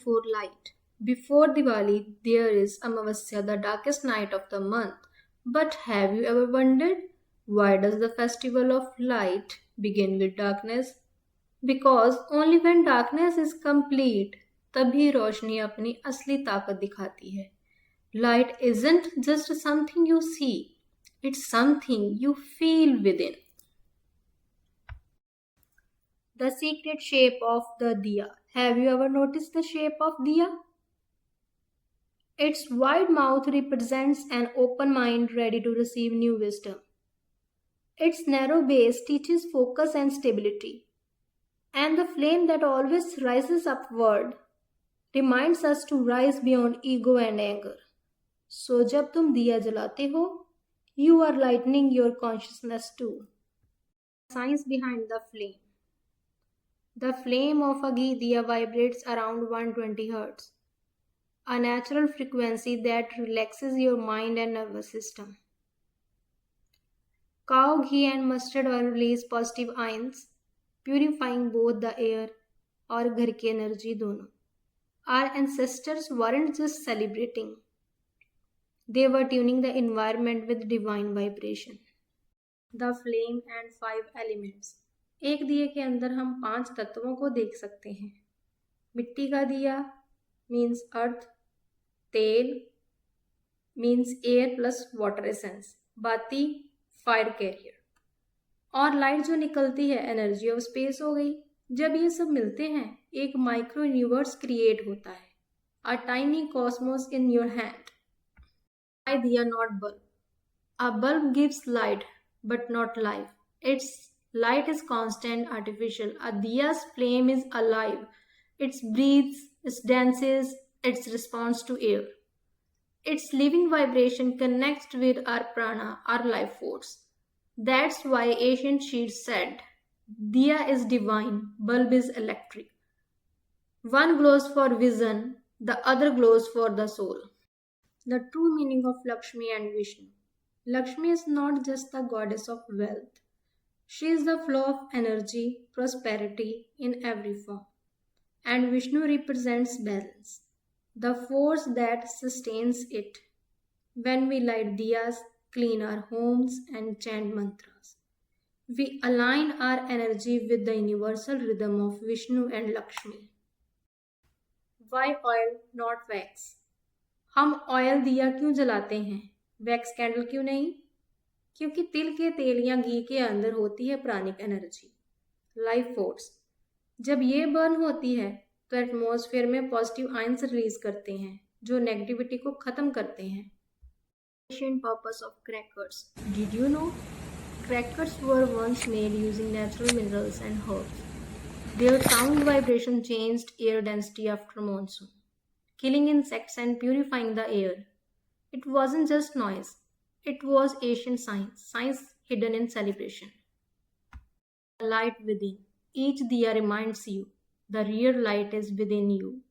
before light. Before Diwali, there is Amavasya, the darkest night of the month. But have you ever wondered why does the festival of light begin with darkness? Because only when darkness is complete, तभी रोशनी अपनी असली ताकत दिखाती है. Light isn't just something you see, it's something you feel within. The secret shape of the diya. Have you ever noticed the shape of diya? Its wide mouth represents an open mind ready to receive new wisdom. Its narrow base teaches focus and stability. And the flame that always rises upward reminds us to rise beyond ego and anger. So जब तुम दिया जलाते हो, you are lightening your consciousness too. Science behind the flame. The flame of a ghee diya vibrates around 120 Hz, a natural frequency that relaxes your mind and nervous system. Cow ghee and mustard oil release positive ions, purifying both the air और घर की energy दोनों. Our ancestors weren't just celebrating, they were tuning the environment with divine vibration. The flame and 5 elements. एक दिए के अंदर हम 5 तत्वों को देख सकते हैं. मिट्टी का दिया मीन्स अर्थ, तेल means air plus water essence, बाती फायर कैरियर, और लाइट जो निकलती है एनर्जी ऑफ स्पेस हो गई. जब ये सब मिलते हैं एक माइक्रो यूनिवर्स क्रिएट होता है, a tiny Cosmos in your hand. Why diya not bulb? A bulb gives light but not life. Its light is constant, artificial. A diya's flame is alive. It breathes, it dances, it responds to air. Its living vibration connects with our prana, our life force. That's why ancient Shirs said, diya is divine, bulb is electric. One glows for vision, the other glows for the soul. The true meaning of Lakshmi and Vishnu. Lakshmi is not just the goddess of wealth. She is the flow of energy, prosperity in every form. And Vishnu represents balance, the force that sustains it. When we light diyas, clean our homes, and chant mantras, we align our energy with the universal rhythm of Vishnu and Lakshmi. Why oil, not wax? हम oil दिया क्यों जलाते हैं, wax candle क्यों नहीं? क्योंकि तिल के तेल या घी के अंदर होती है प्राणिक एनर्जी, लाइफ फोर्स. जब ये बर्न होती है तो एटमॉस्फेयर में पॉजिटिव आयंस रिलीज करते हैं जो नेगेटिविटी को खत्म करते हैं. Ancient purpose of crackers. Did you know? Crackers were once made using natural minerals and herbs. Their sound vibration changed air density after monsoon, killing insects and purifying the air. It wasn't just noise, it was ancient science hidden in celebration. The light within. Each diya reminds you the real light is within you.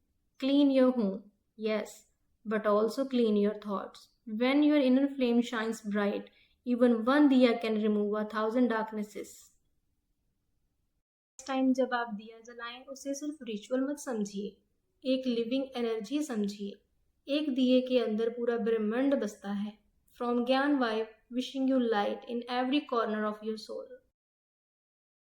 Clean your home, yes, but also clean your thoughts. When your inner flame shines bright, even one diya can remove 1,000 darknesses. Next time जब आप दिया जलाएं उसे सिर्फ ritual मत समझिए, एक living energy समझिए. एक दिए के अंदर पूरा ब्रह्मांड बसता है. From Gyan vibe, wishing you light in every corner of your soul.